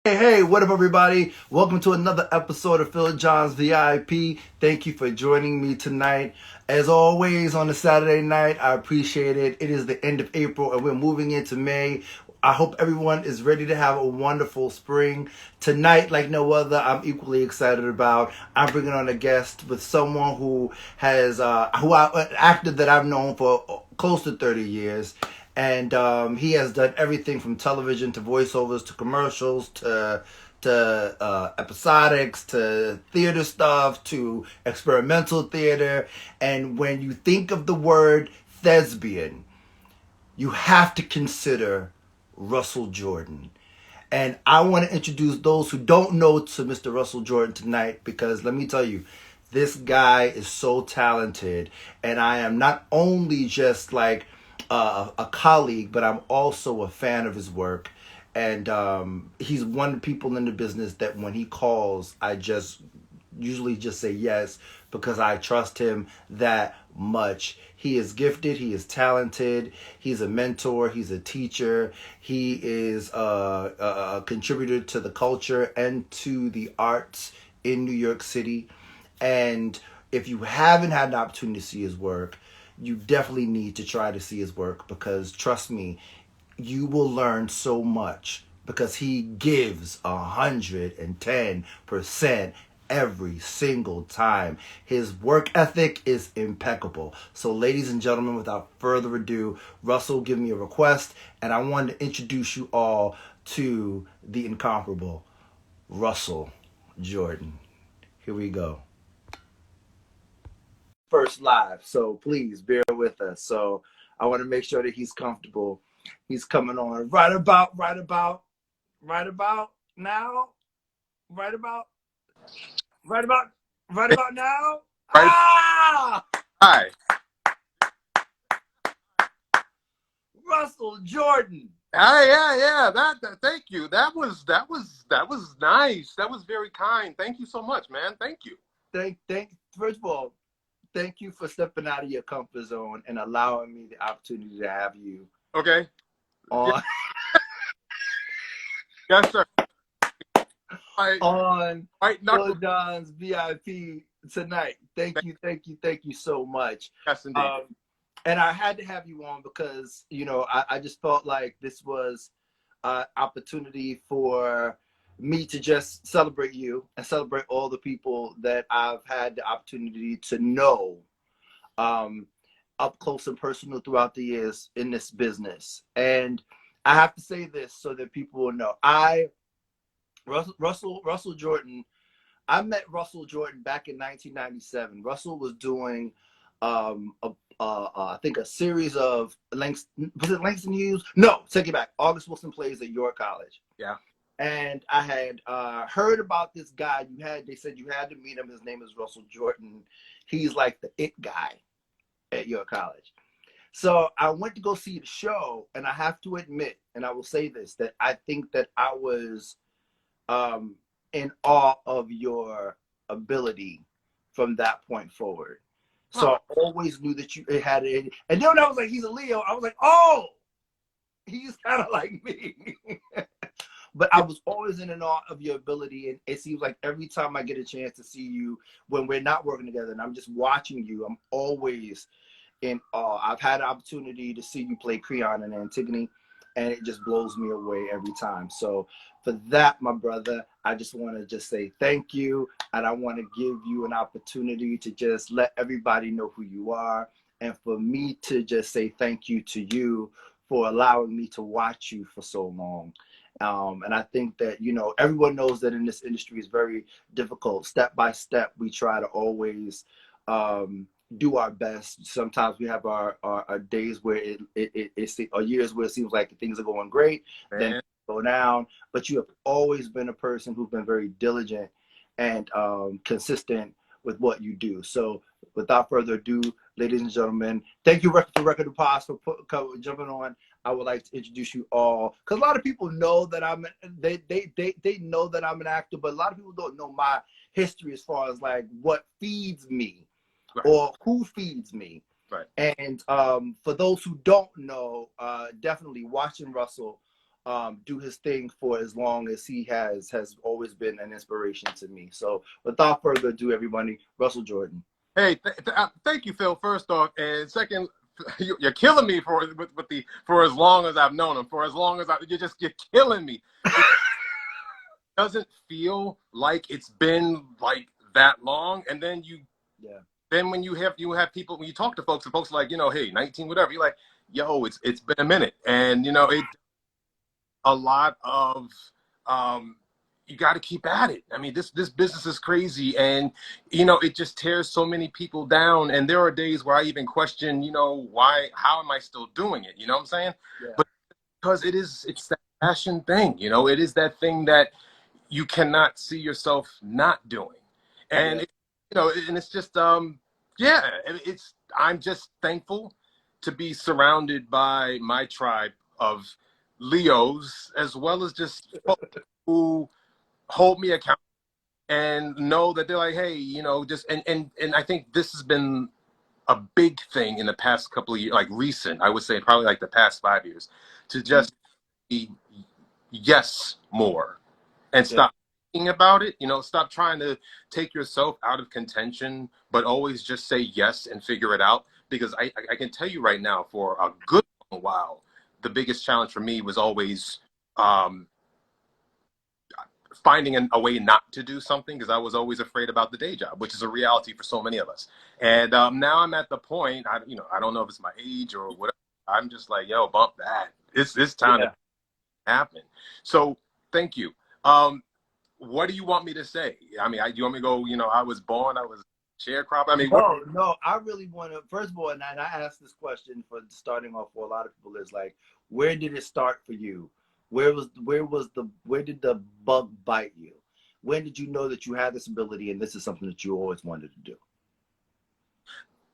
Hey, what up, everybody? Welcome to another episode of Phil John's V.I.P. Thank you for joining me tonight. As always, on a Saturday night, I appreciate it. It is the end of April and we're moving into May. I hope everyone is ready to have a wonderful spring. Tonight, like no other, I'm equally excited about. I'm bringing on a guest with someone who has, an actor that I've known for close to 30 years. And he has done everything from television to voiceovers to commercials to episodics to theater stuff to experimental theater. And when you think of the word thespian, you have to consider Russell Jordan. And I want to introduce those who don't know to Mr. Russell Jordan tonight because let me tell you, this guy is so talented. And I am not only just like a colleague, but I'm also a fan of his work. And he's one of the people in the business that when he calls, I just usually just say yes because I trust him that much. He is gifted, he is talented, he's a mentor, he's a teacher, he is a contributor to the culture and to the arts in New York City. And if you haven't had an opportunity to see his work, you definitely need to try to see his work because trust me, you will learn so much because he gives 110% every single time. His work ethic is impeccable. So ladies and gentlemen, without further ado, Russell gave me a request and I wanted to introduce you all to the incomparable Russell Jordan. Here we go. First live, so please bear with us. So I want to make sure that he's comfortable. He's coming on right about now, right about, right about, right about now. Right. Ah, Hi. Russell Jordan. Yeah. Thank you. That was nice. That was very kind. Thank you so much, man. Thank you. First of all, thank you for stepping out of your comfort zone and allowing me the opportunity to have you Okay. Yeah, on yes, sir. I on white Phil knuckle. John's VIP tonight. Thank you so much. Yes, indeed. Um, and I had to have you on because I just felt like this was an opportunity for me to just celebrate you and celebrate all the people that I've had the opportunity to know um, up close and personal throughout the years in this business. And I have to say this so that people will know. Russell Jordan. I met Russell Jordan back in 1997. Russell was doing, I think, a series of was it Langston Hughes? No, take it back. August Wilson Plays at York College. Yeah. And I had heard about this guy. They said you had to meet him. His name is Russell Jordan. He's like the it guy at York College. So I went to go see the show, and I have to admit, and I will say this, that I think that I was um, in awe of your ability from that point forward. So Oh, I always knew that you had it. And then when I was like, he's a Leo, I was like, oh, he's kind of like me. But I yeah. was always in awe of your ability. And it seems like every time I get a chance to see you when we're not working together and I'm just watching you, I'm always in awe. I've had an opportunity to see you play Creon and Antigone, and it just blows me away every time. So for that, my brother, I just want to just say thank you, and I want to give you an opportunity to just let everybody know who you are, and for me to just say thank you to you for allowing me to watch you for so long. And I think that, everyone knows that in this industry is very difficult. Step by step, we try to always do our best. Sometimes we have our days where it's or years where it seems like things are going great, then Man. go down. But you have always been a person who's been very diligent and consistent with what you do. So without further ado, ladies and gentlemen, thank you for Record Deposit for jumping on. I would like to introduce you all because a lot of people know that they know that I'm an actor, but a lot of people don't know my history as far as like what feeds me Right. or who feeds me. Right. And for those who don't know, definitely watching Russell do his thing for as long as he has always been an inspiration to me. So without further ado, everybody, Russell Jordan. Hey, thank you, Phil. First off, and second, you're killing me with the for as long as I've known him. For as long as you're killing me. It doesn't feel like it's been like that long, and then Yeah. then when you have people, when you talk to folks, and folks are like, hey, 19, whatever. You're like, yo, it's been a minute, and it a lot of you got to keep at it. I mean, this business is crazy, and it just tears so many people down. And there are days where I even question, why, how am I still doing it? You know what I'm saying? Yeah. But because it's that passion thing. It is that thing that you cannot see yourself not doing, and Yeah. and it's just yeah, I'm just thankful to be surrounded by my tribe of Leos, as well as just folks who hold me accountable and know that they're like, hey, just and I think this has been a big thing in the past couple of years, like recent, I would say probably like the past 5 years, to just be yes more and Yeah. stop thinking about it. Stop trying to take yourself out of contention, but always just say yes and figure it out. Because I can tell you right now, for a good long while, the biggest challenge for me was always um, finding a way not to do something, because I was always afraid about the day job, which is a reality for so many of us. And now I'm at the point, I don't know if it's my age or whatever. I'm just like, yo, bump that. It's time Yeah. to happen. So thank you. Um, what do you want me to say? I mean, do you want me to go, I was born, I was sharecropper? I mean, what? No, no, I really want to. First of all, and I asked this question for starting off for a lot of people is like, where did it start for you? Where did the bug bite you? When did you know that you had this ability and this is something that you always wanted to do?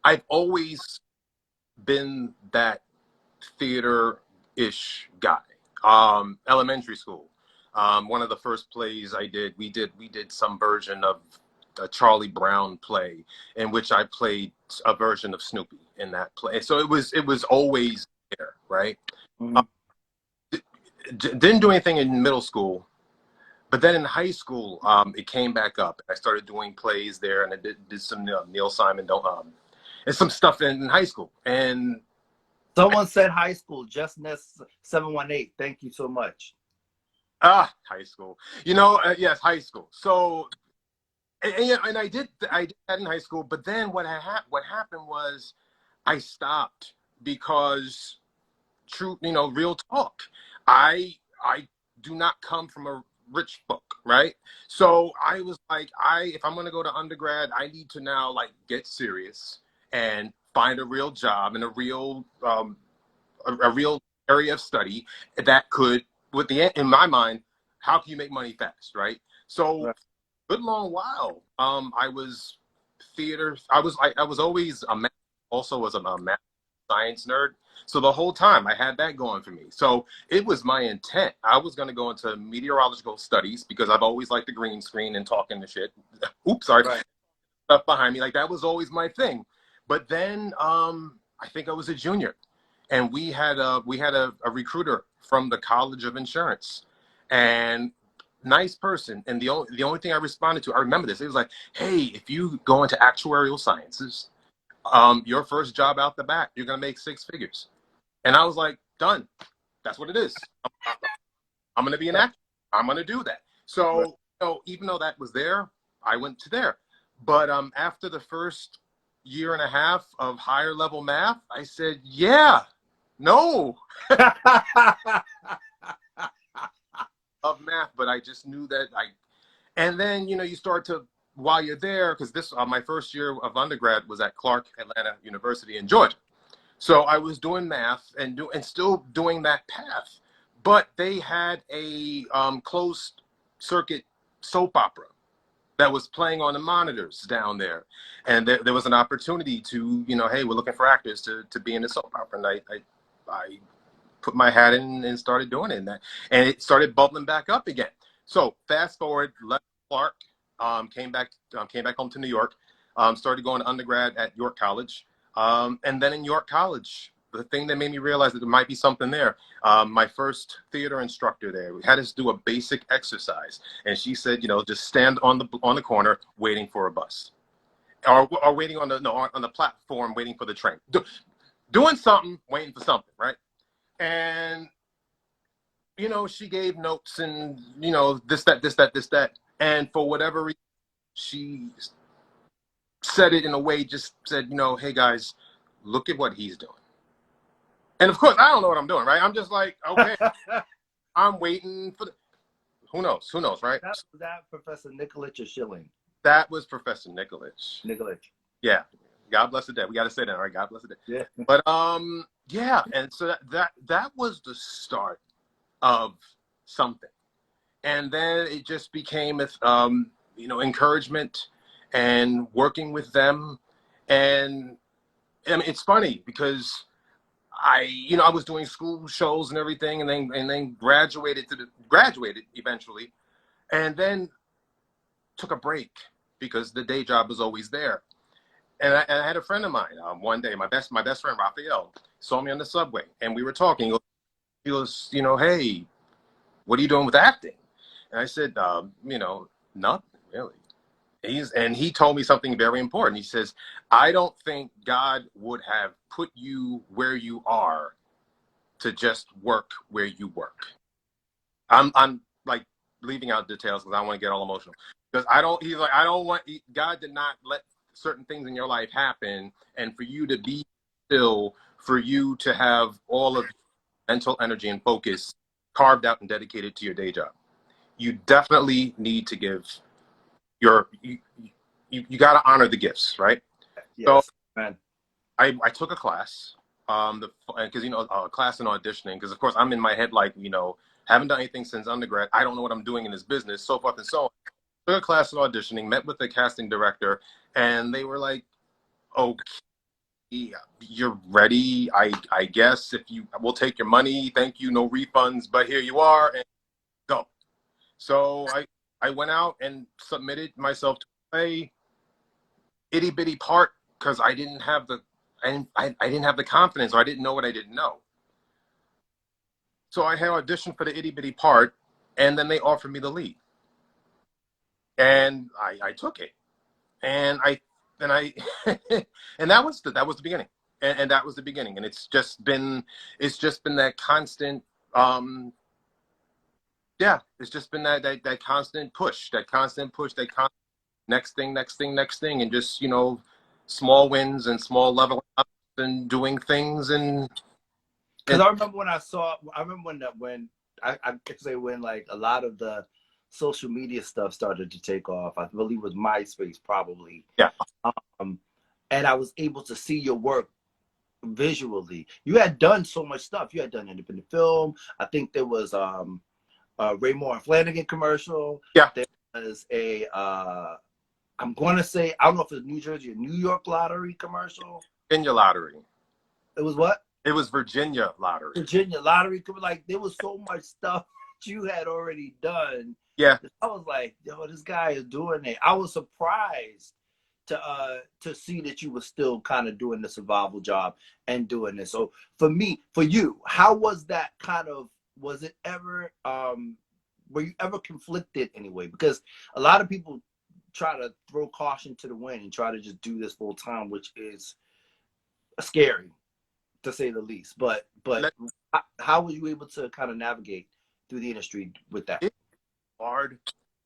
I've always been that theater-ish guy. Elementary school. One of the first plays we did some version of a Charlie Brown play in which I played a version of Snoopy in that play. So it was always there, right? Mm-hmm. Didn't do anything in middle school, but then in high school, it came back up. I started doing plays there, and I did some Neil Simon, don't and some stuff in high school. And Someone said high school, Just Nest 718. Thank you so much. high school, yes, high school. So and I did that in high school. But then what happened was I stopped because true, real talk. I do not come from a rich folk, right? So I was like, if I'm gonna go to undergrad, I need to now like get serious and find a real job in a real area of study that could, in my mind, how can you make money fast, right? So Right. good long while, I was theater. I was always also was a math science nerd. So the whole time I had that going for me. So it was my intent. I was going to go into meteorological studies because I've always liked the green screen and talking the shit. Oops, sorry, Right. stuff behind me. Like that was always my thing. But then I think I was a junior, and we had a recruiter from the College of Insurance, and nice person. And the only thing I responded to, I remember this. It was like, hey, if you go into actuarial sciences, your first job out the back, you're gonna make six figures. And I was like, done. That's what it is. I'm gonna be an Right. actor. I'm gonna do that. Right. So, even though that was there, I went to there. But after the first year and a half of higher level math, I said, yeah, no, of math. But I just knew that and then you start to, while you're there, because this my first year of undergrad was at Clark Atlanta University in Georgia. So I was doing math and still doing that path, but they had a closed circuit soap opera that was playing on the monitors down there, and there was an opportunity to, hey, we're looking for actors to be in the soap opera, and I put my hat in and started doing it, and it started bubbling back up again. So fast forward, left Clark, came back home to New York, started going to undergrad at York College, and then in York College, the thing that made me realize that there might be something there, my first theater instructor there had us do a basic exercise, and she said, just stand on the corner waiting for a bus, or waiting on the platform waiting for the train, doing something, waiting for something, right? And she gave notes and this, that, this, that, this, that, and for whatever reason, she said it in a way, just said, hey guys, look at what he's doing. And of course, I don't know what I'm doing, right? I'm just like, okay, I'm waiting for who knows, right? That Professor Nikolic or Schilling? That was Professor Nikolic. Nikolic. Yeah. God bless the dead. We got to say that, right? God bless the dead. Yeah. But yeah, and so that was the start of something. And then it just became encouragement and working with them. And I mean, it's funny because I was doing school shows and everything, and then graduated eventually, and then took a break because the day job was always there. And I had a friend of mine one day, my best friend Raphael, saw me on the subway, and we were talking. He goes, hey, what are you doing with acting? And I said, nothing really. He told me something very important. He says, I don't think God would have put you where you are to just work where you work. I'm like leaving out details because I don't want to get all emotional. Because he's like, God did not let certain things in your life happen, and for you to be still, for you to have all of mental energy and focus carved out and dedicated to your day job. You definitely need to give you got to honor the gifts, right? Yes, so man. I took a class, because a class in auditioning, because of course I'm in my head like, haven't done anything since undergrad, I don't know what I'm doing in this business, so forth and so on. Took a class in auditioning, met with the casting director, and they were like, okay, you're ready, I guess, if you will take your money, thank you, no refunds, but here you are, and go. So I went out and submitted myself to play itty bitty part because I didn't have the confidence, or I didn't know what I didn't know. So I had auditioned for the itty bitty part, and then they offered me the lead, and I took it, and I and that was the beginning, and that was the beginning, and it's just been that constant. Yeah, it's just been that constant push, that constant next thing, and just small wins and small level ups and doing things Because I remember when I could say when like a lot of the social media stuff started to take off. I believe it was MySpace probably. yeah. And I was able to see your work visually. You had done so much stuff. You had done independent film. I think there was a Ray Moore and Flanagan commercial. Yeah. There was a I'm going to say, I don't know if it's New Jersey or New York lottery commercial. Virginia lottery. It was what? It was Virginia lottery. Virginia lottery. Like, there was so much stuff you had already done. Yeah. I was like, yo, this guy is doing it. I was surprised to see that you were still kind of doing the survival job and doing this. So for you, how was that was it ever, were you ever conflicted anyway? Because a lot of people try to throw caution to the wind and try to just do this full time, which is scary to say the least. But how were you able to kind of navigate through the industry with that? It's hard.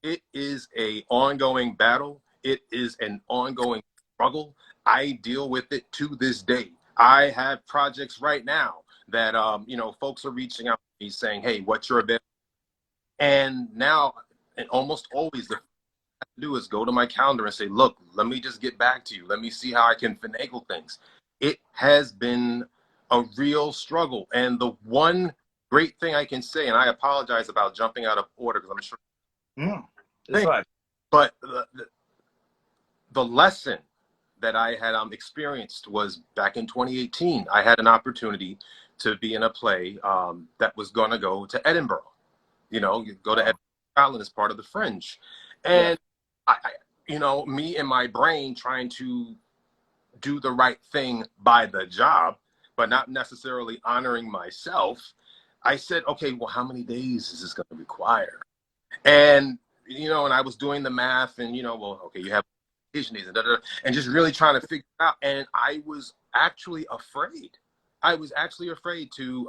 It is a ongoing battle. It is an ongoing struggle. I deal with it to this day. I have projects right now that folks are reaching out to me saying, hey, what's your availability? And now, and almost always, the do is go to my calendar and say, look, let me just get back to you. Let me see how I can finagle things. It has been a real struggle. And the one great thing I can say, and I apologize about jumping out of order because I'm sure. That's right. But the lesson that I had experienced was back in 2018. I had an opportunity to be in a play that was going to go to Edinburgh. You go to Edinburgh, Scotland as part of the Fringe. And me and my brain trying to do the right thing by the job, but not necessarily honoring myself, I said, okay, well, how many days is this going to require? And, you know, and I was doing the math and, you know, well, okay, you have vacation days and, and just really trying to figure it out. And I was actually afraid. I was actually afraid to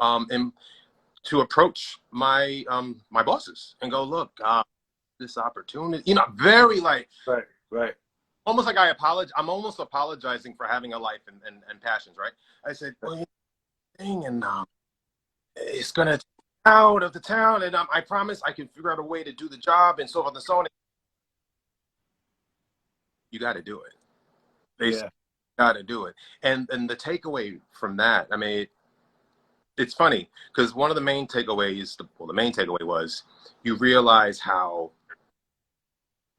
approach my my bosses and go, look, this opportunity, you know, very like, Right, right. almost like I'm almost apologizing for having a life and passions, right? I said, well, you know, thing, and it's gonna take me out of the town, and I promise I can figure out a way to do the job and so forth and so on. You got to do it. They Yeah. got to do it. And the takeaway from that, I mean, it's funny because one of the main takeaways, well, the main takeaway was you realize how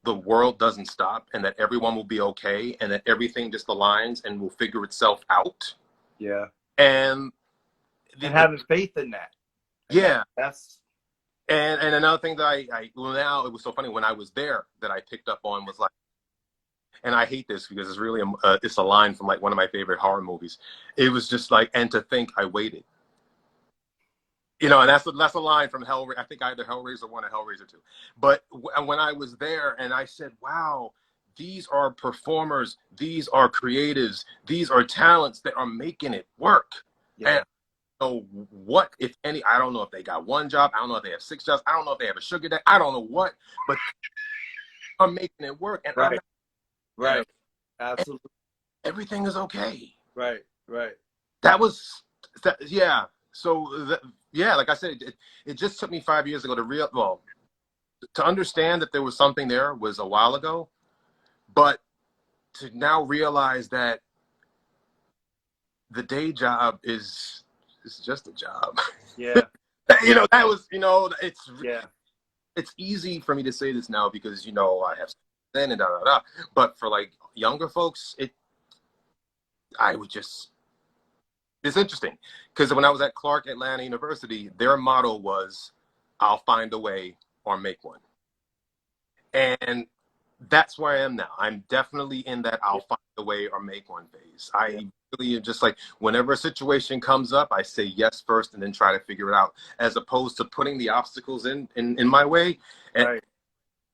the world doesn't stop and that everyone will be okay and that everything just aligns and will figure itself out. Yeah. And And having faith in that. And yeah. That's And another thing that well, now it was so funny when I was there that I picked up on was like, and I hate this because it's really it's a line from like one of my favorite horror movies. It was just like, and to think I waited, you know, and that's a line from Hellraiser. I think either Hellraiser 1 or Hellraiser 2. But when I was there and I said, wow, these are performers, these are creatives, these are talents that are making it work. yeah. And so what, if any, I don't know if they got one job. I don't know if they have 6 jobs. I don't know if they have a sugar daddy. I don't know what, but I'm making it work. And Right. I'm not, Right. Absolutely. everything is okay. Right. Right. That was, yeah. So, yeah, like I said, it just took me 5 years ago to understand that there was something there was a while ago, but to now realize that the day job is just a job. Yeah. You know, that was, you know, Yeah. it's easy for me to say this now because, you know, I have then and da da da. But for like younger folks, I would just, it's interesting because when I was at Clark Atlanta University, their motto was, "I'll find a way or make one," and that's where I am now. I'm definitely in that I'll find a way or make one phase. I really am just like, whenever a situation comes up, I say yes first and then try to figure it out, as opposed to putting the obstacles in my way. And, Right.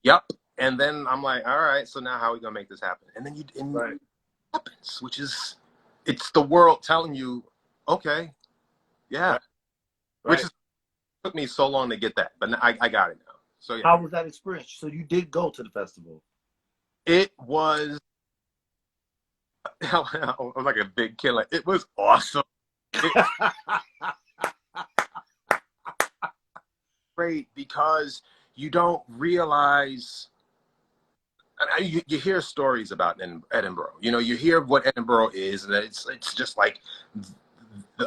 yep. And then I'm like, all right, so now how are we gonna make this happen? And then Right. it happens, which is, it's the world telling you, okay, yeah. Right. Which Right. is, took me so long to get that, but I got it now. So yeah, How was that experience? So you did go to the festival. it was. I'm like a big killer. It was awesome. It's great because you don't realize. You hear stories about Edinburgh. You know, you hear what Edinburgh is, and it's just like,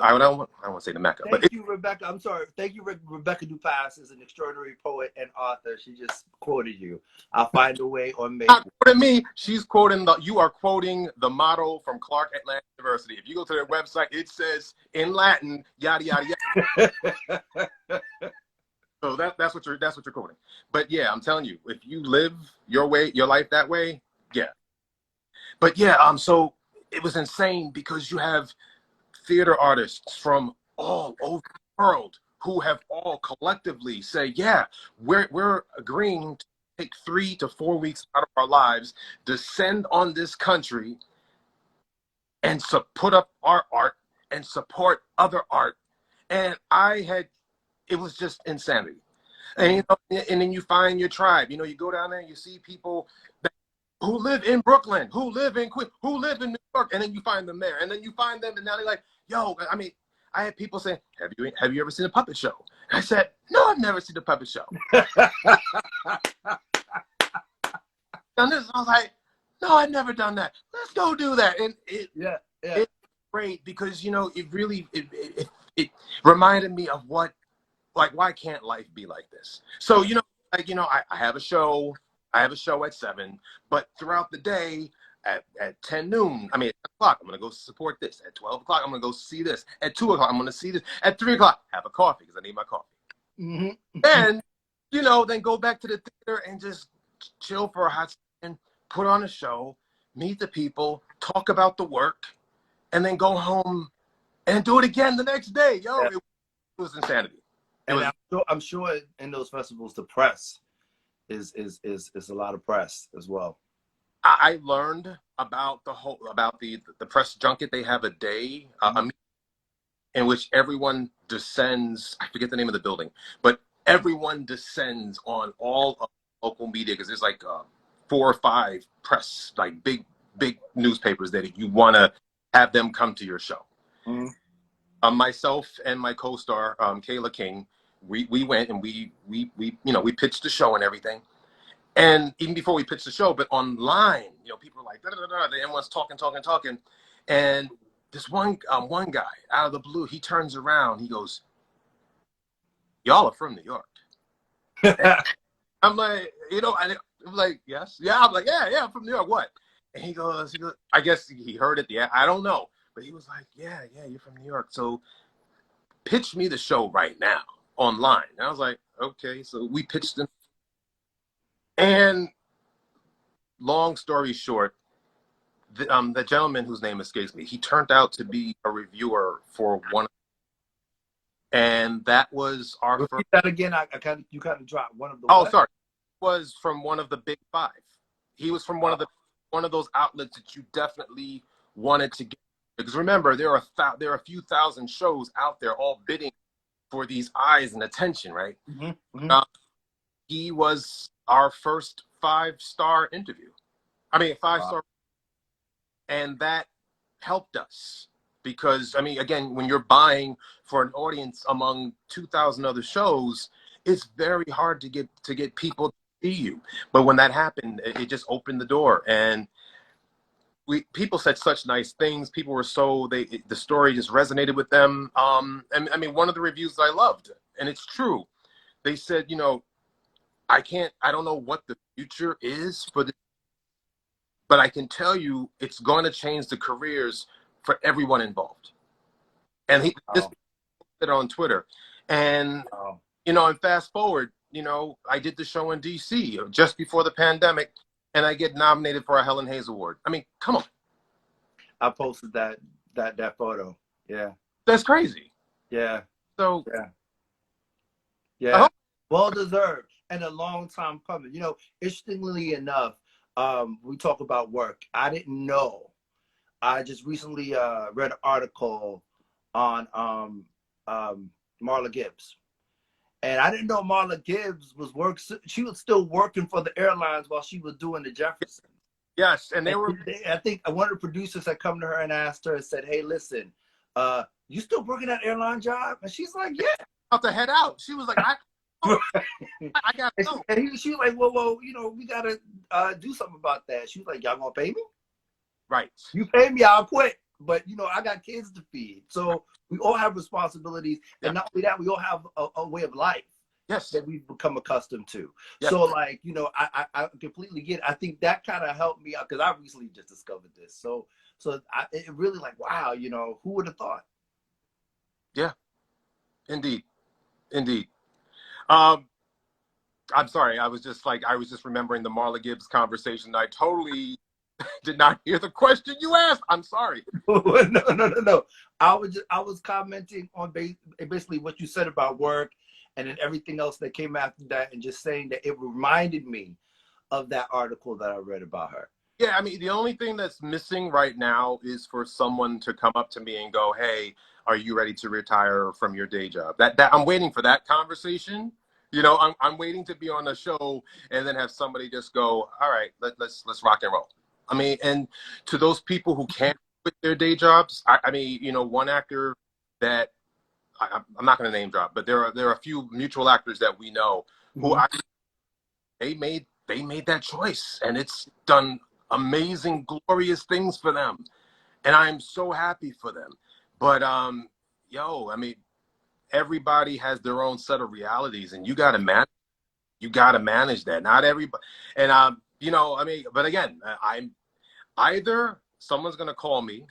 I don't want to say the Mecca, but Thank you, Rebecca. I'm sorry. Thank you, Rebecca Dupas is an extraordinary poet and author. She just quoted you. I'll find a way or make. not quoting me. She's quoting you are quoting the motto from Clark Atlanta University. If you go to their website, it says in Latin, yada yada yada. So that's what you're quoting. But yeah, I'm telling you, if you live your life that way, yeah. But yeah, so it was insane because you have theater artists from all over the world who have all collectively say, yeah, we're agreeing to take 3 to 4 weeks out of our lives, descend on this country, and put up our art and support other art. And it was just insanity. And you know, and then you find your tribe. You know, you go down there and you see people who live in Brooklyn, who live in Queens, who live in New York, and then you find them there, and then you find them, and now they're like, "Yo," I mean, I had people saying, "Have you ever seen a puppet show?" And I said, "No, I've never seen a puppet show." And this, I was like, "No, I've never done that. Let's go do that." And it's great because, you know, it really it reminded me of what, like, why can't life be like this? So, you know, like, you know, I have a show. I have a show at 7, but throughout the day at 10 noon, I mean, at 10 o'clock, I'm going to go support this. At 12 o'clock, I'm going to go see this. At 2 o'clock, I'm going to see this. At 3 o'clock, have a coffee because I need my coffee. Mm-hmm. And, you know, then go back to the theater and just chill for a hot second, put on a show, meet the people, talk about the work, and then go home and do it again the next day. Yo, Yeah. it was insanity. It And was. I'm sure in those festivals, the press is a lot of press as well. I learned about the press junket. They have a day in which everyone descends. I forget the name of the building, but everyone descends on all of local media because there's like 4 or 5 press, like big newspapers that you want to have them come to your show. Mm-hmm. Myself and my co-star Kayla King, we went and we pitched the show and everything. And even before we pitched the show, but online, people are like, da, da, da, da, everyone's talking. And this one guy out of the blue, he turns around, he goes, "Y'all are from New York." And I'm like, I'm like, yes. Yeah, I'm like, yeah, I'm from New York. What? And he goes, I guess he heard it. Yeah, I don't know. But he was like, yeah, you're from New York. So pitch me the show right now online. And I was like, okay. So we pitched him. And long story short, the gentleman whose name escapes me, he turned out to be a reviewer for one, and that was our first. Repeat that again. You kind of dropped one of the Oh, what? sorry, was from one of the big 5. He was from one of those outlets that you definitely wanted to get, because remember there are a few thousand shows out there all bidding for these eyes and attention, right? Mm-hmm. Mm-hmm. He was our first 5-star interview. I mean, 5-star. And that helped us because, I mean, again, when you're buying for an audience among 2,000 other shows, it's very hard to get people to see you. But when that happened, it just opened the door, and people said such nice things. People were the story just resonated with them. And I mean, one of the reviews I loved, and it's true. They said, I don't know what the future is for this, but I can tell you it's going to change the careers for everyone involved. And he just put it on Twitter. And, and fast forward, I did the show in DC just before the pandemic, and I get nominated for a Helen Hayes Award. I mean, come on. I posted that photo. Yeah. That's crazy. Yeah. So, yeah. Well deserved and a long time coming. Interestingly enough, we talk about work. I didn't know. I just recently read an article on Marla Gibbs. And I didn't know Marla Gibbs she was still working for the airlines while she was doing the Jefferson. Yes, and I think one of the producers had come to her and asked her and said, "Hey, listen, you still working that airline job?" And she's like, "Yeah." About to head out. She was like, I got to go. And she was like, well, we gotta do something about that. She was like, "Y'all gonna pay me? Right. You pay me, I'll quit. But I got kids to feed, so we all have responsibilities, and not only that, we all have a way of life." Yes. That we've become accustomed to. Yes. So I completely get it. I think that kind of helped me out because I recently just discovered this. So it really wow, who would have thought? Yeah, indeed. I'm sorry. I was just remembering the Marla Gibbs conversation. I totally did not hear the question you asked. I'm sorry. No. I was commenting on basically what you said about work, and then everything else that came after that, and just saying that it reminded me of that article that I read about her. Yeah, I mean, the only thing that's missing right now is for someone to come up to me and go, "Hey, are you ready to retire from your day job?" That I'm waiting for that conversation. I'm waiting to be on a show and then have somebody just go, "All right, let's rock and roll." I mean, and to those people who can't quit their day jobs, I mean, one actor that I'm not going to name drop, but there are a few mutual actors that we know who they made that choice, and it's done amazing, glorious things for them, and I'm so happy for them. But I mean, everybody has their own set of realities, and you got to manage that. Not everybody, and I mean, but again, I'm either someone's going to call me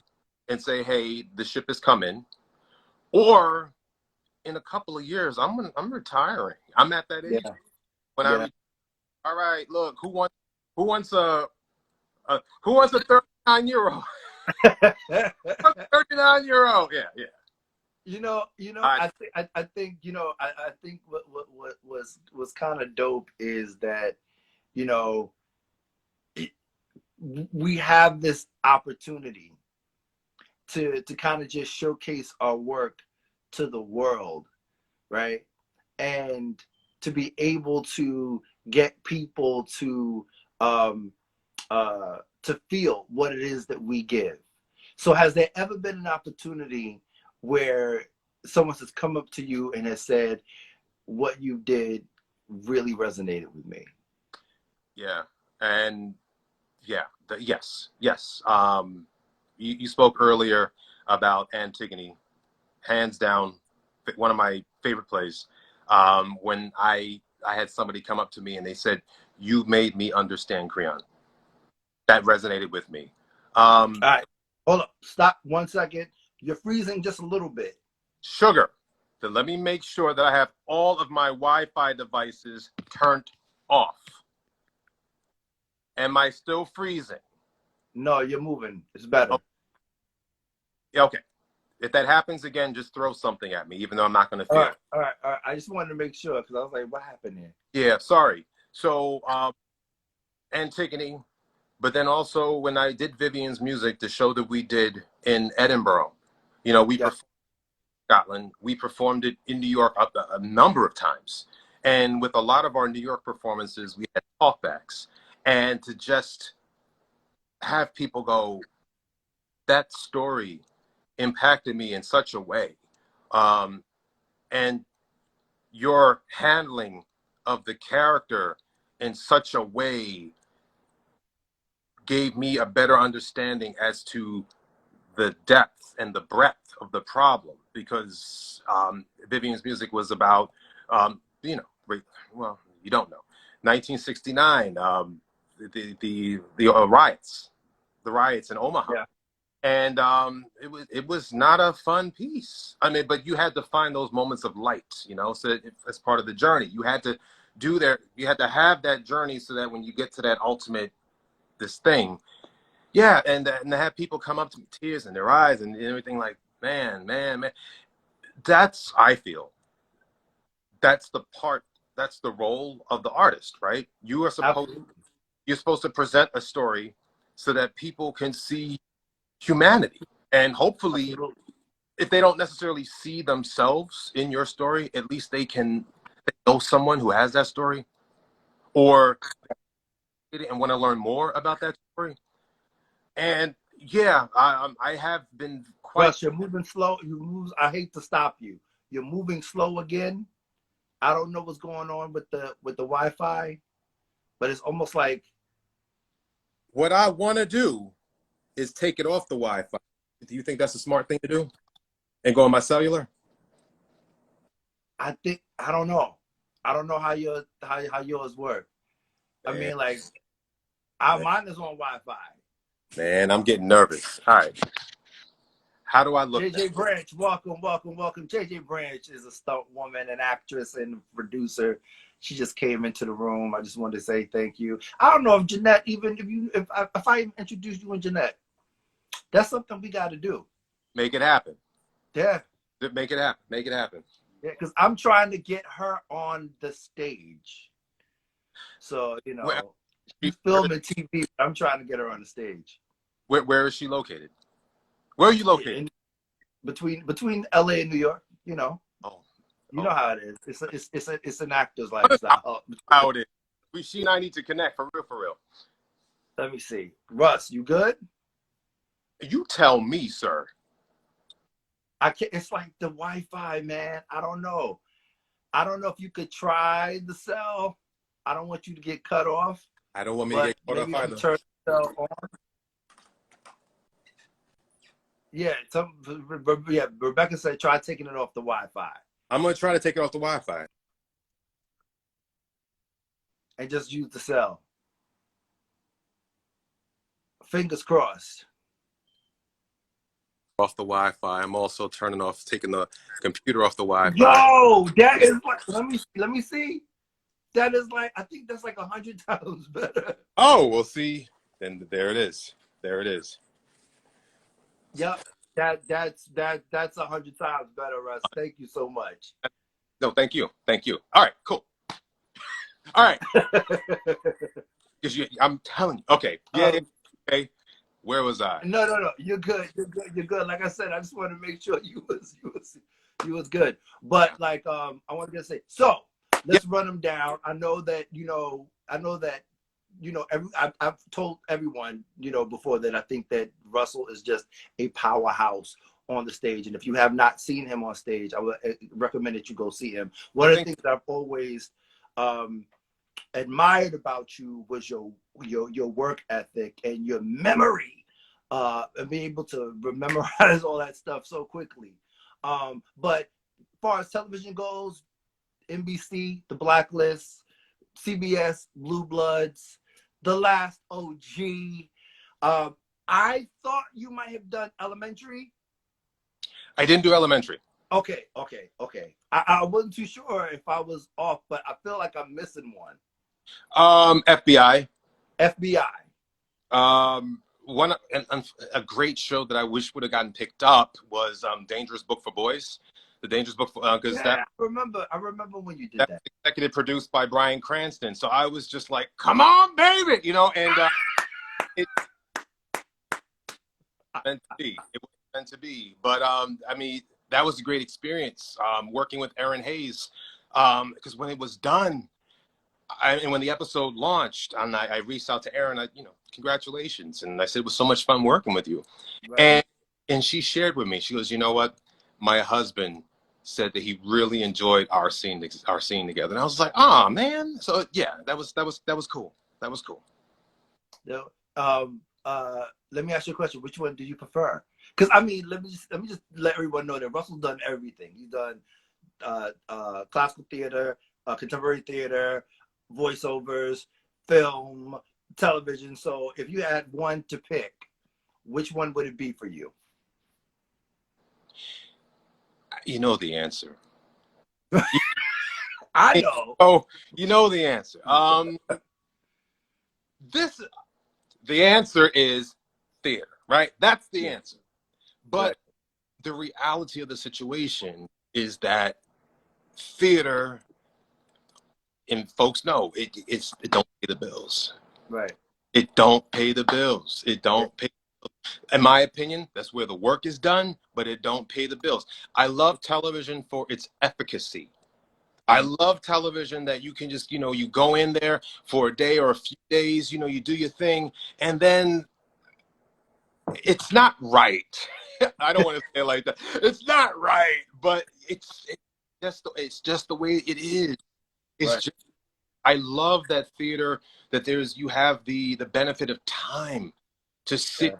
and say, "Hey, the ship is coming," or in a couple of years, I'm retiring. I'm at that age when all right, look, who wants a 39-year-old? 39-year-old. Yeah. I I think, I think what was kind of dope is that, you know, it, we have this opportunity to kind of just showcase our work to the world, right? And to be able to get people um, to feel what it is that we give. So, has there ever been an opportunity where someone has come up to you and has said, "What you did really resonated with me"? yeah, and yeah, yes. You spoke earlier about Antigone, hands down, one of my favorite plays. When I had somebody come up to me and they said, "You made me understand Creon." That resonated with me. All right, hold up, stop 1 second. You're freezing just a little bit. Sugar. Then let me make sure that I have all of my Wi-Fi devices turned off. Am I still freezing? No, you're moving. It's better. Oh, yeah, okay. If that happens again, just throw something at me, even though I'm not going to All feel right, it. all right, all right. I just wanted to make sure because I was like, "What happened here?" Yeah, sorry. So, Antigone, but then also when I did Vivian's music, the show that we did in Edinburgh, we Yeah, performed in Scotland, we performed it in New York a number of times. And with a lot of our New York performances, we had talkbacks. And to just have people go, that story impacted me in such a way. Um, and your handling of the character in such a way gave me a better understanding as to the depth and the breadth of the problem, because Vivian's music was about, well, you don't know, 1969, the riots, in Omaha. yeah, And it was not a fun piece. I mean, but you had to find those moments of light, so as part of the journey. You had to have that journey so that when you get to that ultimate, this thing, yeah, and to have people come up to me, tears in their eyes and everything, like, man, I feel that's the part, that's the role of the artist, right? absolutely, You're supposed to present a story so that people can see humanity, and hopefully, absolutely. if they don't necessarily see themselves in your story, at least they know someone who has that story, or and want to learn more about that story. And yeah, I have been quite. Russ, you're moving slow. You move. I hate to stop you. You're moving slow again. I don't know what's going on with the Wi-Fi, but it's almost like What I want to do is take it off the Wi-Fi. Do you think that's a smart thing to do? And go on my cellular? I don't know. I don't know how yours work. I Man, mean, like, man, mine is on Wi-Fi. man, I'm getting nervous. All right, how do I look now? JJ Branch, welcome, welcome, welcome. JJ Branch is a stunt woman, an actress, and producer. She just came into the room. I just wanted to say thank you. I don't know if Jeanette, even if I even introduced you and Jeanette, that's something we got to do. Make it happen. Yeah, Make it happen. Make it happen. yeah, because I'm trying to get her on the stage. So Where, she's filming TV. I'm trying to get her on the stage. where is she located? Where are you located? In between LA and New York, Oh, you know oh. how it is. It's an actor's How lifestyle. about it? She and I need to connect for real, for real. Let me see. Russ, you good? You tell me, sir. I can't. It's like the Wi-Fi, man. I don't know. I don't know if you could try the cell. I don't want you to get cut off, I don't want me to but get caught off maybe if you either. turn the cell on. Yeah, yeah. Rebecca said try taking it off the Wi-Fi I'm gonna try to take it off the Wi-Fi. and just use the cell. Fingers crossed. Off the Wi-Fi. I'm also taking the computer off the Wi-Fi. Yo, that is like. Let me see. That is like. I think that's like 100 times better. Oh, we'll see. Then there it is. There it is. Yep. That's 100 times better, Russ. Thank you so much. No, thank you. Thank you. All right, cool. All right. Because I'm telling you. Okay. Yeah, yeah. um, Okay. Where was I? no. You're good. You're good. You're good. Like I said, I just want to make sure you was good. But like I want to just say, so Yeah. let's run them down. I know that I've told everyone before that I think that Russell is just a powerhouse on the stage, and if you have not seen him on stage, I would recommend that you go see him. One of the things that I've always admired about you was your work ethic and your memory, and being able to memorize all that stuff so quickly. But as far as television goes, NBC, The Blacklist, CBS, Blue Bloods, The Last OG. I thought you might have done Elementary. I didn't do elementary. Okay. I wasn't too sure if I was off, but I feel like I'm missing one. FBI. FBI. One a great show that I wish would have gotten picked up was Dangerous Book for Boys. The Dangerous Book for because Yeah, I remember when you did that that. was executive produced by Bryan Cranston. So I was just like, come on, baby, and it meant to be. It was meant to be. But I mean, that was a great experience working with Aaron Hayes because when it was done. And when the episode launched, and I reached out to Erin, congratulations. And I said, it was so much fun working with you. Right. And she shared with me, she goes, you know what? My husband said that he really enjoyed our scene together. And I was like, oh man. So yeah, that was cool. That was cool. Let me ask you a question. Which one do you prefer? Because I mean, let me just let everyone know that Russell's done everything. He's done classical theater, contemporary theater, voiceovers, film, television. So if you had one to pick, which one would it be for you? You know the answer. I know. Oh, you know the answer. The answer is theater, right? That's the answer. But Right. the reality of the situation is that theater, and folks know it don't pay the bills. Right. It don't pay the bills. It Yeah. don't pay. In my opinion, that's where the work is done, but it don't pay the bills. I love television for its efficacy. I love television that you can just, you go in there for a day or a few days, you do your thing, and then it's not right. I don't want to say it like that. It's not right, but it's just the way it is. It's Right. just, I love that theater that you have the benefit of time to sit Yeah.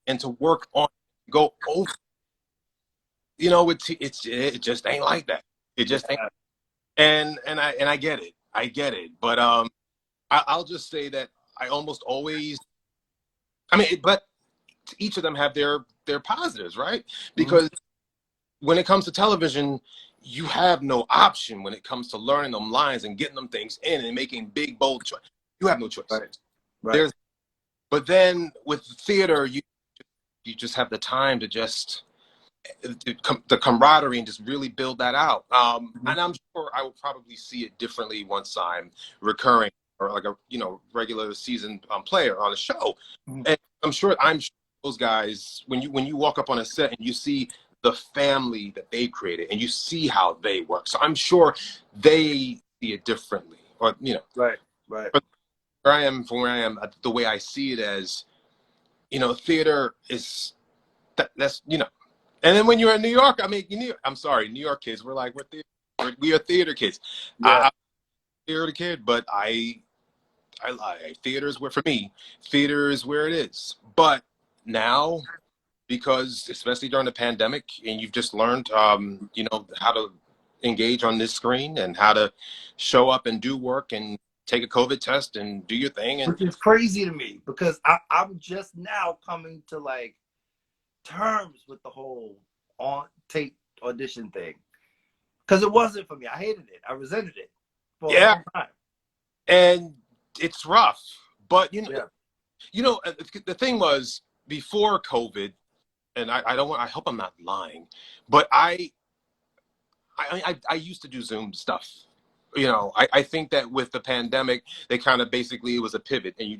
and to work on, go over. It just ain't like that. It just ain't. And I get it. I get it. But I'll just say that I almost always. I mean, but each of them have their positives, right? Mhm. Because when it comes to television, you have no option when it comes to learning them lines and getting them things in and making big bold choices. You have no choice. Right. Right. But then with theater, you just have the time to just the camaraderie and just really build that out. Mhm. And I'm sure I will probably see it differently once I'm recurring or like a regular season player on a show. Mhm. And I'm sure those guys when you walk up on a set and you see the family that they created and you see how they work. So I'm sure they see it differently. Or Right. Right. but from where I am, the way I see it as theater is that's and then when you're in New York, I mean, I'm sorry, New York kids, we are theater kids. Yeah. I'm a theater kid, but theater is where, for me, theater is where it is. But now, because especially during the pandemic, and you've just learned, how to engage on this screen and how to show up and do work and take a COVID test and do your thing. And Which is crazy to me because I'm just now coming to like terms with the whole on tape audition thing because it wasn't for me. I hated it. I resented it for a yeah, long time. and it's rough. But Yeah. the thing was before COVID. and I don't want, I hope I'm not lying, but I used to do Zoom stuff. You know, I think that with the pandemic, they kind of basically, it was a pivot, and you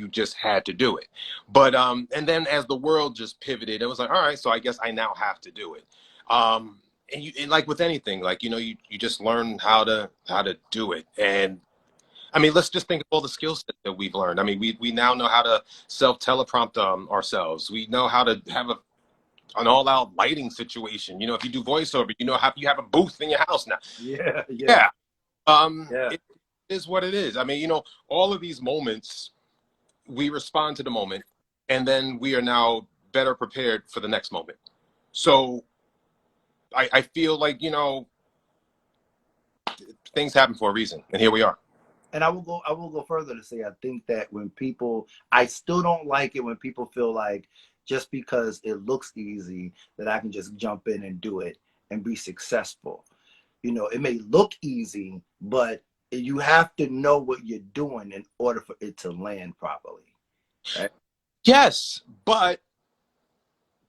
just had to do it. But and then as the world just pivoted, it was like, all right, so I guess I now have to do it. And like with anything, like, you know, you just learn how to do it. And I mean, let's just think of all the skill sets that we've learned. I mean, we now know how to self teleprompt ourselves. We know how to have an all out lighting situation. You know, if you do voiceover, you know how you have a booth in your house now. Yeah, yeah, Yeah. yeah. It is what it is. I mean, you know, all of these moments, we respond to the moment, and then we are now better prepared for the next moment. So I feel like, you know, things happen for a reason, and here we are. And I will go further to say I think that when people, I still don't like it when people feel like just because it looks easy that I can just jump in and do it and be successful. You know, it may look easy, but you have to know what you're doing in order for it to land properly. Right? Yes, but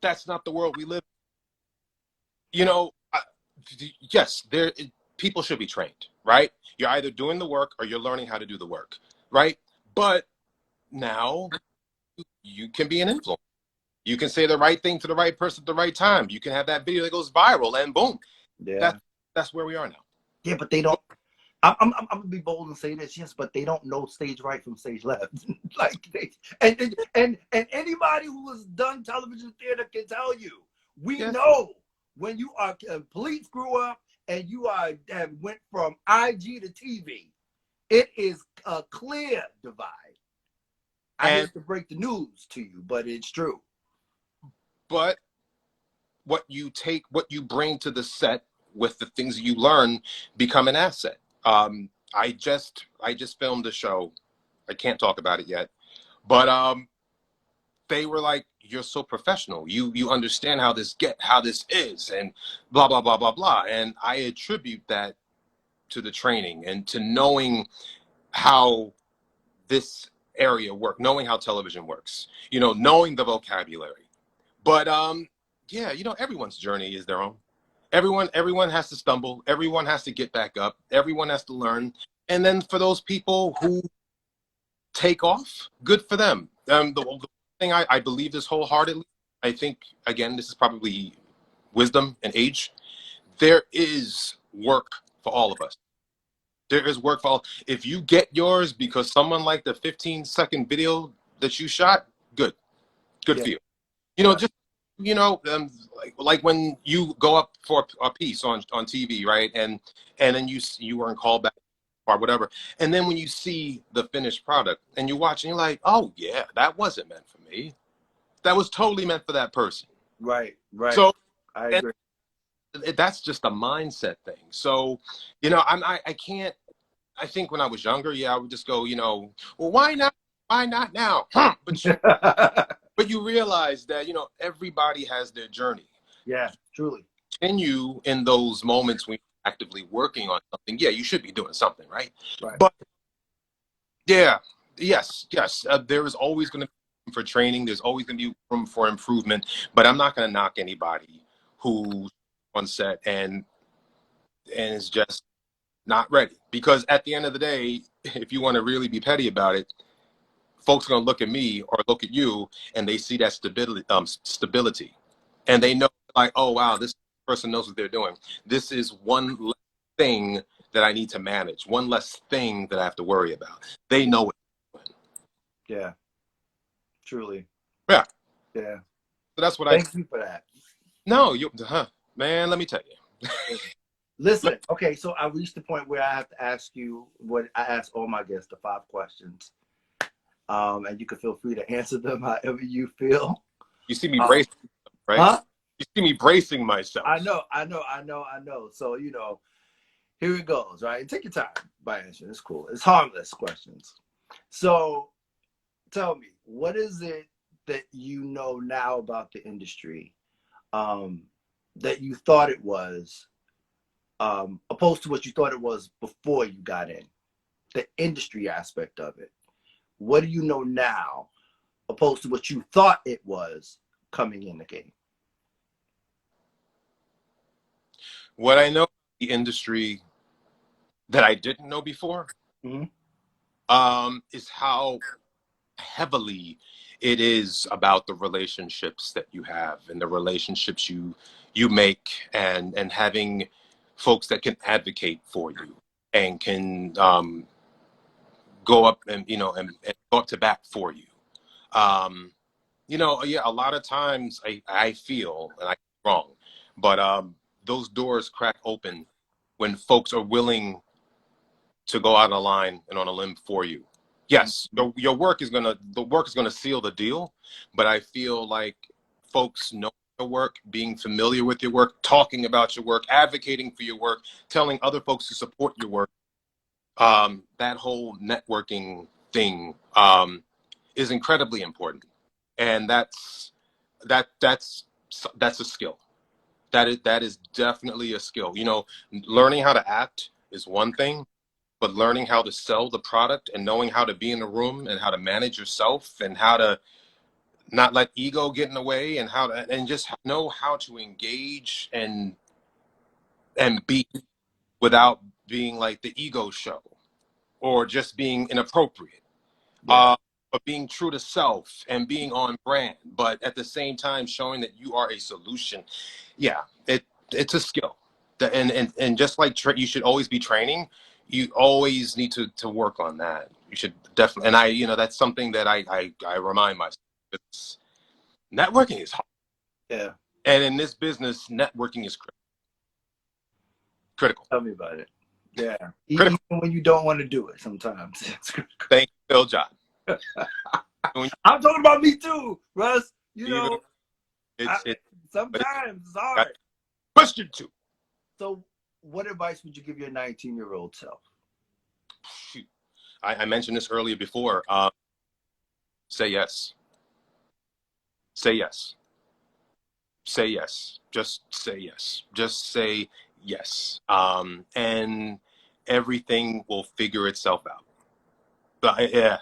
that's not the world we live in. You know, yes, people should be trained, right? You're either doing the work or you're learning how to do the work, right? But now you can be an influencer. You can say the right thing to the right person at the right time. You can have that video that goes viral, and boom, Yeah. that's that's where we are now. Yeah, but they don't. I'm gonna be bold and say this, yes, but they don't know stage right from stage left. Like they, and anybody who has done television theater can tell you, we Yes, know when you are police grew up and you are have went from IG to TV, it is a clear divide. I and hate to break the news to you, but it's true. but what you bring to the set with the things you learn become an asset. I just filmed a show. I can't talk about it yet, but they were like, "You're so professional. You understand how this is, and blah blah blah blah blah." And I attribute that to the training and to knowing how this area works, knowing how television works. You know, knowing the vocabulary. But yeah, you know, everyone's journey is their own. Everyone has to stumble. Everyone has to get back up. Everyone has to learn. And then for those people who take off, good for them. The thing I believe this wholeheartedly. I think again, this is probably wisdom and age. There is work for all of us. There is work for all. If you get yours because someone liked the 15-second video that you shot, good Yeah, for you. You know, right, just like when you go up for a piece on TV, right? And then you weren't called back or whatever. And then when you see the finished product and you watch and you're like, oh yeah, that wasn't meant for me. That was totally meant for that person. right, right. So I and agree. that's just a mindset thing. So, you know, I can't. I think when I was younger, yeah, I would just go, you know, well, why not? Why not now? Huh. But you realize that, you know, everybody has their journey. Yeah, truly. Continue in those moments when you're actively working on something. Yeah, you should be doing something, right? Right. But yeah, yes, there is always going to be room for training. There's always going to be room for improvement. But I'm not going to knock anybody who's on set and is just not ready. Because at the end of the day, if you want to really be petty about it, folks are going to look at me or look at you and they see that stability, and they know, like, oh wow, this person knows what they're doing. This is one less thing that I need to manage, one less thing that I have to worry about. They know what they're doing. Yeah, truly. Yeah, Yeah. so that's what I Thank you for that. no you man, let me tell you. Listen, okay, so I reached the point where I have to ask you what I ask all my guests, the 5 questions. And you can feel free to answer them however you feel. You see me Um, bracing, right? huh? You see me bracing myself. I know. So, here it goes, right? Take your time by answering. It's cool. It's harmless questions. So, tell me, what is it that you know now about the industry um, that you thought it was, opposed to what you thought it was before you got in? The industry aspect of it. What do you know now, opposed to what you thought it was coming in the game? What I know about the industry that I didn't know before, Mm-hmm. is how heavily it is about the relationships that you have and the relationships you make, and having folks that can advocate for you and can go up and and go up to bat for you. Um, yeah, a lot of times I feel, and I'm wrong, but those doors crack open when folks are willing to go out on a line and on a limb for you. Yes, Mm-hmm. your the work is gonna seal the deal, but I feel like folks know your work, being familiar with your work, talking about your work, advocating for your work, telling other folks to support your work. That whole networking thing is incredibly important, and that's a skill. That is definitely a skill. Learning how to act is one thing, but learning how to sell the product and knowing how to be in the room and how to manage yourself and how to not let ego get in the way, and just know how to engage and be without being like the ego show or just being inappropriate. Yeah. uh, but being true to self and being on brand, but at the same time showing that you are a solution. Yeah, it's a skill. And just like you should always be training, you always need to work on that. You should definitely, and that's something that I remind myself. It's, networking is hard, Yeah. and in this business, networking is critical. Tell me about it. Yeah. Even Critical. when you don't want to do it, sometimes. Thank you, Phil John. I'm talking about me too, Russ. You Even know, I, it's but sometimes it's got hard. question two. So, what advice would you give your 19-year-old self? Shoot. I mentioned this earlier before. Say yes. Say yes. Say yes. Just say yes. Just say yes. And everything will figure itself out. But yeah,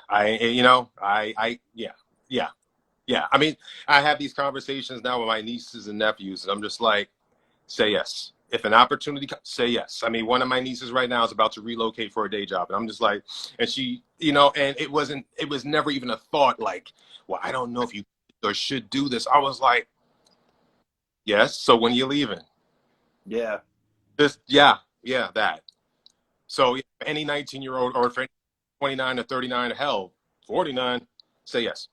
yeah, yeah, yeah. I mean, I have these conversations now with my nieces and nephews, and I'm just like, say yes. If an opportunity comes, say yes. I mean, one of my nieces right now is about to relocate for a day job, and I'm just like, and she, and it was never even a thought like, well, I don't know if you or should do this. I was like, yes. So when you leaving? Yeah. This, yeah, yeah, that. So yeah, any 19-year-old or for any 29 or 39 or hell, 49, say yes.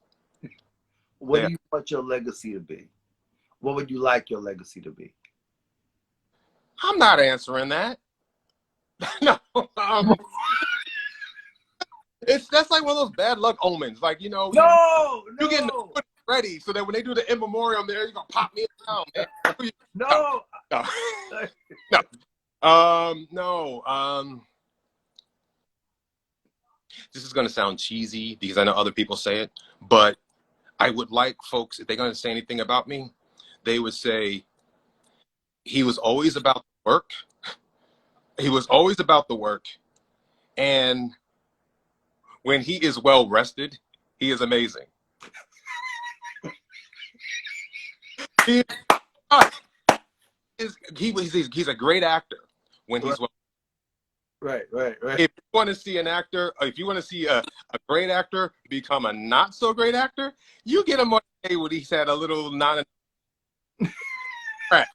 What Say do yes. you want your legacy to be? What would you like your legacy to be? I'm not answering that. No, that's like one of those bad luck omens. Like No, you getting no, ready so that when they do the in memoriam there, you're gonna pop me down, man. No, no. no, no. No. This is gonna sound cheesy because I know other people say it, but I would like folks, if they're gonna say anything about me, they would say he was always about the work. He was always about the work, and when he is well rested, he is amazing. He he's a great actor when Right, he's well. right, right, right. If you want to see an actor, if you want to see a great actor become a not so great actor, you get him on a day when he's had a little non crack.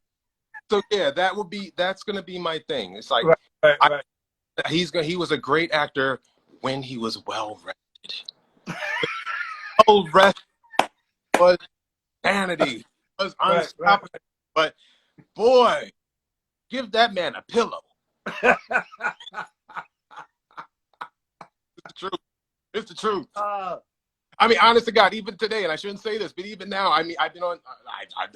So yeah, that's gonna be my thing. It's like Right, right, I, right. he was a great actor when he was well rested. Well rested was sanity, was Right, right, unstoppable. But boy, give that man a pillow. right. It's the truth. It's the truth. uh, I mean, honest to God, even today, and I shouldn't say this, but even now, I mean, I've been on,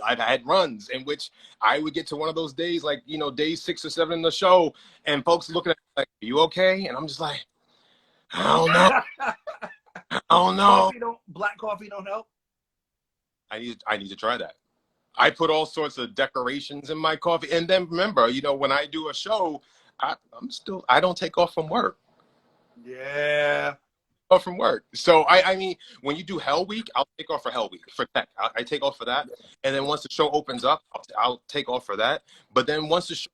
I've had runs in which I would get to one of those days, like, day 6 or 7 in the show, and folks looking at me like, "Are you okay?" And I'm just like, I don't know. I don't know. black coffee don't help. I need to try that. I put all sorts of decorations in my coffee. And then remember, when I do a show, I don't take off from work. Yeah. Off from work. So I mean, when you do Hell Week, I'll take off for Hell Week for tech. I take off for that, and then once the show opens up, I'll take off for that. But then once the show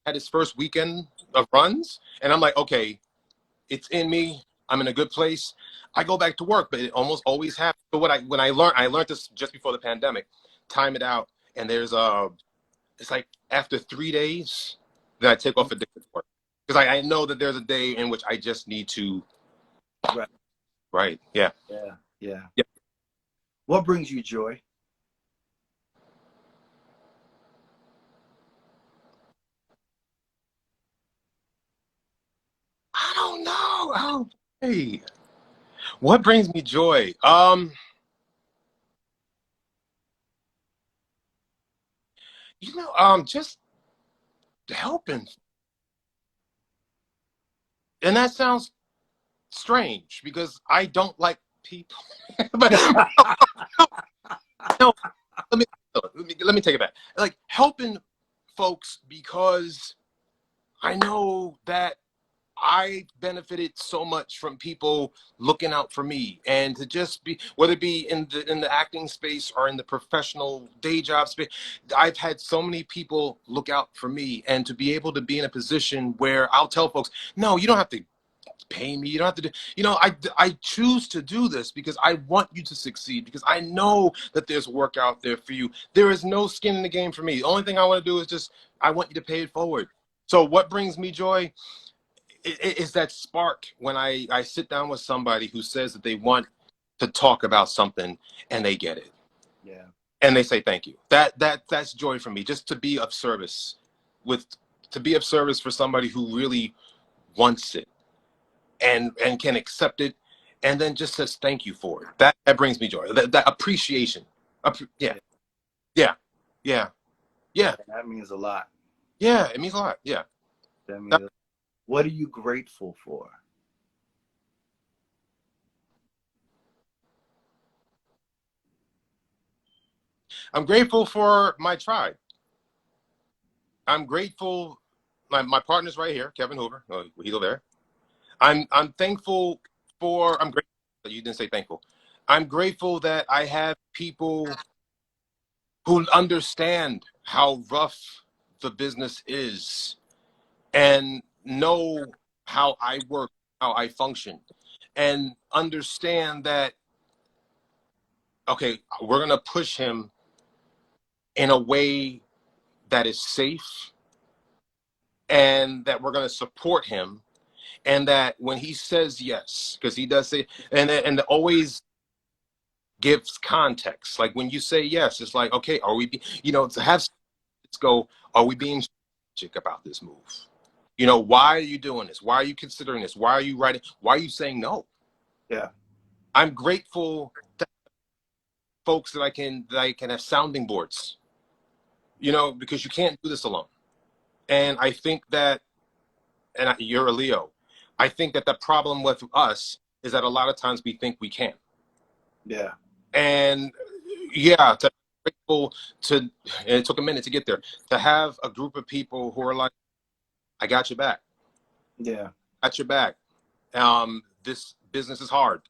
had his first weekend of runs, and I'm like, okay, it's in me. I'm in a good place. I go back to work, but it almost always happens. But when I learned this just before the pandemic, time it out, and it's like after 3 days, then I take off a day of work because I know that there's a day in which I just need to. Right. Right. Yeah. Yeah. Yeah. Yeah. What brings you joy? I don't know. Oh, hey, what brings me joy? Just helping, and that sounds strange because I don't like people, but no, let me let me take it back. Like helping folks because I know that I benefited so much from people looking out for me, and to just be, whether it be in the acting space or in the professional day job space, I've had so many people look out for me, and to be able to be in a position where I'll tell folks, no, you don't have to pay me. You don't have to do, I choose to do this because I want you to succeed, because I know that there's work out there for you. There is no skin in the game for me. The only thing I want to do is just, I want you to pay it forward. So what brings me joy is that spark when I sit down with somebody who says that they want to talk about something and they get it. Yeah. And they say thank you. That's joy for me, just to be of service with to be of service for somebody who really wants it and can accept it, and then just says thank you for it. That brings me joy. That appreciation. Yeah, Yeah. yeah, yeah, Yeah. yeah, That means a lot. yeah. It means a lot. Yeah. That means. What are you grateful for? I'm grateful for my tribe. I'm grateful. My partner's right here, Kevin Hoover. Oh, he's over there. I'm thankful for. I'm grateful that you didn't say thankful. I'm grateful that I have people who understand how rough the business is and know how I work, how I function, and understand that, okay, we're going to push him in a way that is safe, and that we're going to support him, and that when he says yes, because he does say, and always gives context. Like when you say yes, it's like, okay, are we, to have, let's go, are we being strategic about this move? Why are you doing this? Why are you considering this? Why are you writing? Why are you saying no? Yeah. I'm grateful to folks that I can have sounding boards, because you can't do this alone. And I think that, you're a Leo. I think that the problem with us is that a lot of times we think we can. Yeah. And yeah, to grateful to, and it took a minute to get there, to have a group of people who are like, I got your back. Yeah. Got your back. This business is hard.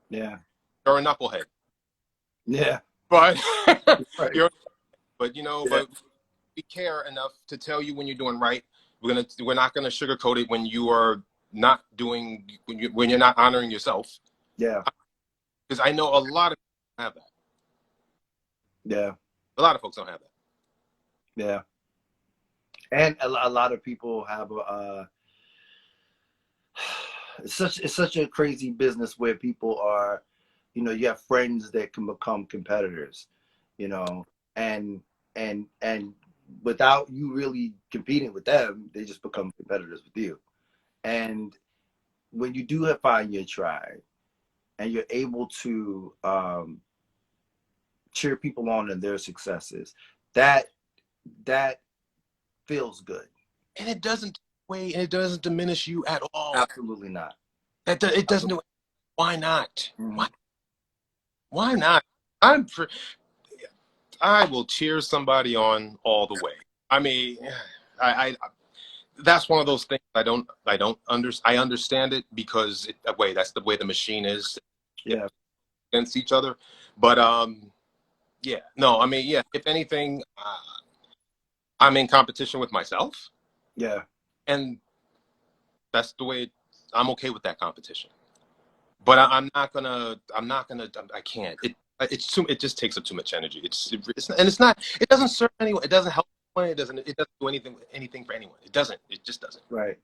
Yeah. You're a knucklehead. Yeah. But Right. you're, Yeah. but we care enough to tell you when you're doing right. We're not gonna sugarcoat it when you are not doing, when you're not honoring yourself. Yeah. Because I know a lot of people don't have that. Yeah. A lot of folks don't have that. Yeah. And a lot of people have it's such a crazy business where people are, you have friends that can become competitors, you know, and and without you really competing with them, they just become competitors with you. And when you do find your tribe and you're able to cheer people on in their successes, that that feels good. And it doesn't diminish you at all. Absolutely not. It doesn't Absolutely. do. Why not? Mm-hmm. Why not? I'm. I will cheer somebody on all the way. I mean, I that's one of those things I understand it because that's the way the machine is Yeah. against each other. But yeah, no, I mean, yeah. If anything, I'm in competition with myself. Yeah. And that's the way I'm okay with that competition. But I'm not gonna, I can't. It just takes up too much energy. And it's not, it doesn't serve anyone. It doesn't help anyone. It doesn't do anything for anyone. It just doesn't. Right.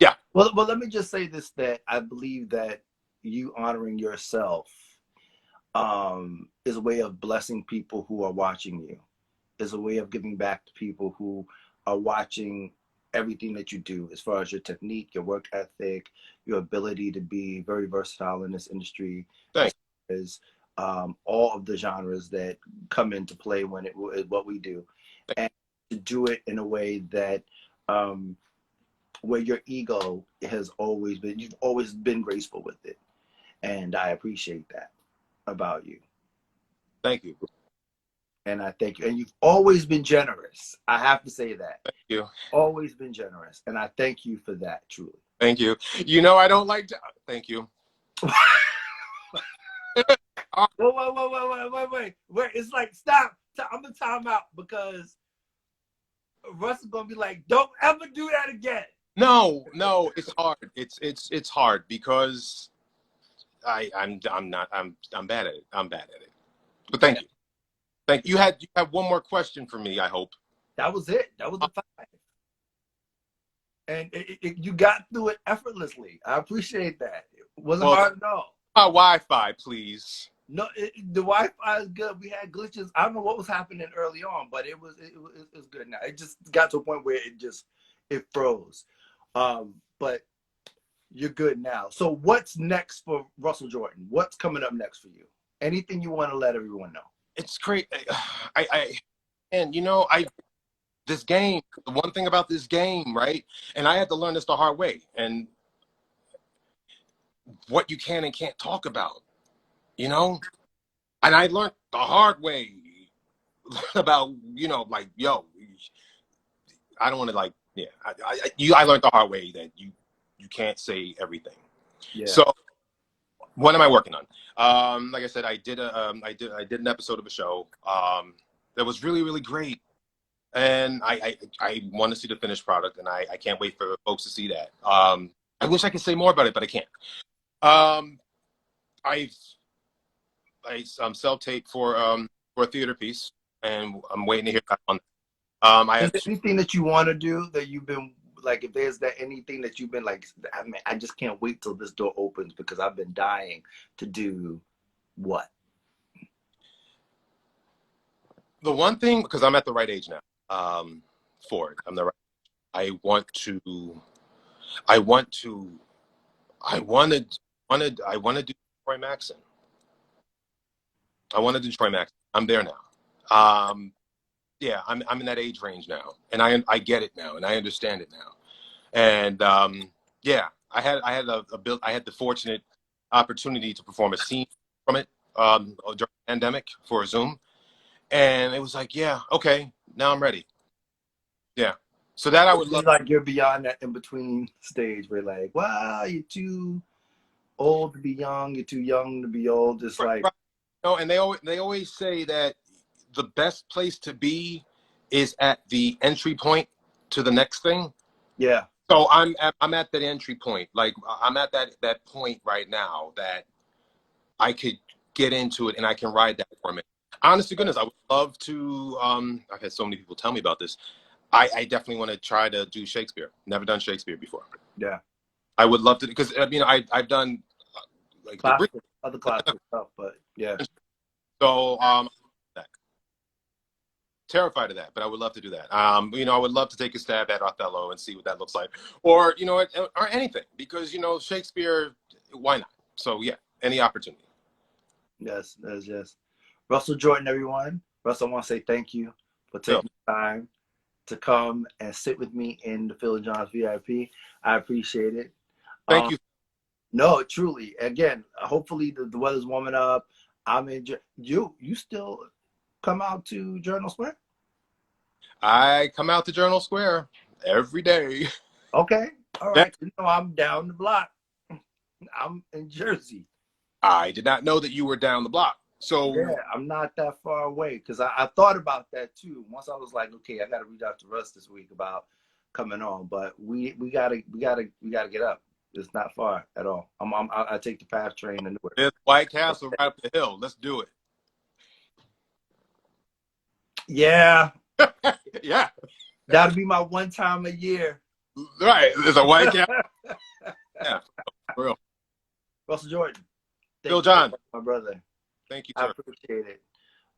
Yeah. Well, let me just say this, that I believe that you honoring yourself is a way of blessing people who are watching you, is a way of giving back to people who are watching everything that you do, as far as your technique, your work ethic, your ability to be very versatile in this industry, as Thanks. far as all of the genres that come into play when it what we do, and to do it in a way that um, where your ego has always been, you've always been graceful with it, and I appreciate that about you. Thank you. And I thank you. And you've always been generous. I have to say that. Thank you. Always been generous. And I thank you for that, truly. Thank you. You know, I don't like to, thank you. Wait. It's like, stop. I'm going to time out because Russell's going to be like, don't ever do that again. No, it's hard. It's hard because I'm bad at it. I'm bad at it. But thank you. Thank you. You have one more question for me, I hope. That was it. That was the 5. And you got through it effortlessly. I appreciate that. It wasn't Well, hard at all. my Wi-Fi, please. No, the Wi-Fi is good. We had glitches. I don't know what was happening early on, but it was good now. It just got to a point where it froze. But you're good now. So what's next for Russell Jordan? What's coming up next for you? Anything you want to let everyone know? It's great. And you know, this game, the one thing about this game, right? And I had to learn this the hard way. And what you can and can't talk about, you know? And I learned the hard way about, you know, like, yo, I don't want to, like, yeah, I learned the hard way that you can't say everything. Yeah. So what am I working on? Like I said, I did an episode of a show that was really, really great. And I want to see the finished product, and I can't wait for folks to see that. I wish I could say more about it, but I can't. I self-taped for a theater piece, and I'm waiting to hear back on that. I Is have there anything that you want to do that you've been like, if there's that anything that you've been like, I mean, I just can't wait till this door opens because I've been dying to do what? the one thing, because I'm at the right age now for it. I'm the right. I want to. I want to. I wanted. I want to do Troy Maxon. I want to do Troy Maxon. I'm there now. Yeah, I'm in that age range now, and I get it now, and I understand it now. And yeah, I had the fortunate opportunity to perform a scene from it during the pandemic for Zoom, and it was like, yeah, okay, now I'm ready. Yeah, so that I would love. It's like you're beyond that in between stage where like, wow, you're too old to be young, you're too young to be old. It's Right, like, right. No, and they always say that the best place to be is at the entry point to the next thing. yeah, So I'm at that entry point. Like I'm at that point right now that I could get into it and I can ride that for a minute. Honest to goodness, I would love to. I've had so many people tell me about this. I definitely want to try to do Shakespeare. Never done Shakespeare before. yeah. I would love to because I mean I've done like the Greek. Classical, other classical stuff, but yeah. So terrified of that, but I would love to do that. You know, I would love to take a stab at Othello and see what that looks like, or you know, or anything because you know Shakespeare. Why not? So yeah, any opportunity. Yes, yes. Russell Jordan, everyone. Russell, I want to say thank you for Phil, taking the time to come and sit with me in the Phil Johns VIP. I appreciate it. thank you. No, truly. Again, hopefully the weather's warming up. I'm in. You still come out to Journal Square? I come out to Journal Square every day. Okay, all Yeah. right. You know I'm down the block. I'm in Jersey. I did not know that you were down the block. So Yeah, I'm not that far away because I thought about that too. Once I was like, okay, I got to reach out to Russ this week about coming on, but we gotta get up. It's not far at all. I take the PATH train to Newark. There's White Castle right up the hill. Let's do it. Yeah, Yeah, that'll be my one time a year. right. There's a White Castle. Yeah, for real. Russell Jordan, Phil thank you, John, my brother. thank you, I sir. appreciate it.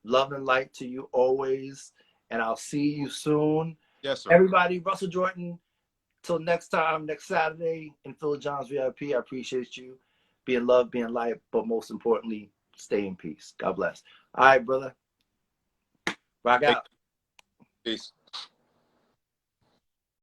Love and light to you always, and I'll see you soon. Yes, sir. Everybody, Russell Jordan. Till next time, next Saturday in Phil John's VIP. I appreciate you. Be in love, be in light, but most importantly, stay in peace. God bless. All right, brother. Rock out. Peace.